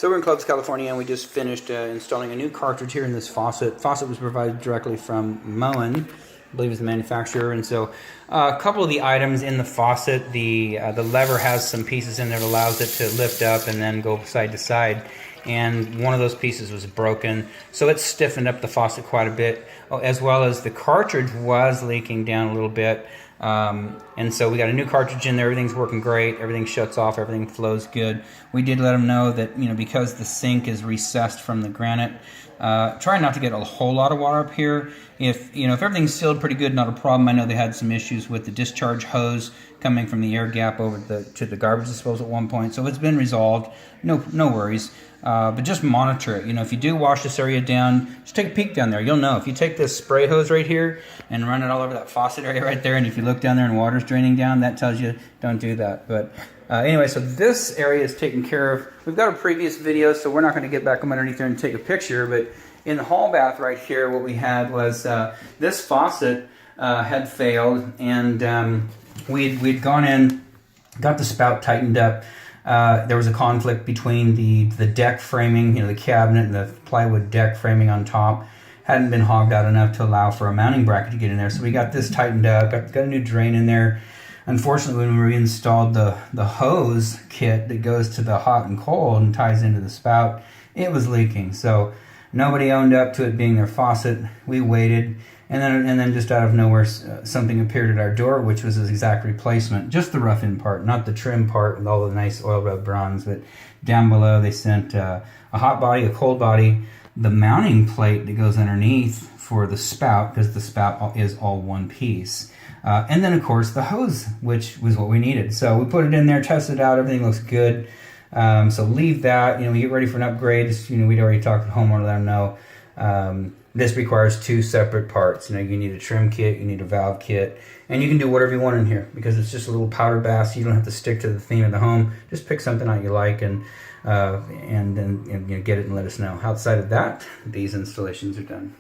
So we're in Clovis, California, and we just finished installing a new cartridge here in this faucet. Faucet was provided directly from Moen, I believe is the manufacturer. And so a couple of the items in the faucet, the lever has some pieces in there that allows it to lift up and then go side to side. And one of those pieces was broken, so it stiffened up the faucet quite a bit, as well as the cartridge was leaking down a little bit. And so we got a new cartridge in there. Everything's working great. Everything shuts off. Everything flows good. We did let them know that, you know, because the sink is recessed from the granite, try not to get a whole lot of water up here. If everything's sealed pretty good, not a problem. I know they had some issues with the discharge hose coming from the air gap over to the garbage disposal at one point. So it's been resolved. No worries. But just monitor it. You know, if you do wash this area down, just take a peek down there. You'll know. If you take this spray hose right here and run it all over that faucet area right there, and if you look down there and water's draining down, that tells you don't do that. But anyway, so this area is taken care of. We've got a previous video, so we're not going to get back up underneath there and take a picture. But in the hall bath right here, what we had was this faucet had failed, and we'd gone in, got the spout tightened up. There was a conflict between the deck framing, the cabinet and the plywood deck framing on top hadn't been hogged out enough to allow for a mounting bracket to get in there. So we got this tightened up, got a new drain in there. Unfortunately, when we reinstalled the hose kit that goes to the hot and cold and ties into the spout, it was leaking. So nobody owned up to it being their faucet. We waited. And then just out of nowhere, something appeared at our door, which was an exact replacement. Just the rough-in part, not the trim part with all the nice oil rub bronze. But down below, they sent a hot body, a cold body, the mounting plate that goes underneath for the spout, because the spout is all one piece. And then, of course, the hose, which was what we needed. So we put it in there, tested it out, everything looks good. So leave that. We get ready for an upgrade. We'd already talked to the homeowner, let them know. This requires two separate parts. You need a trim kit, you need a valve kit, and you can do whatever you want in here because it's just a little powder bath, so you don't have to stick to the theme of the home. Just pick something out you like and then get it and let us know. Outside of that, these installations are done.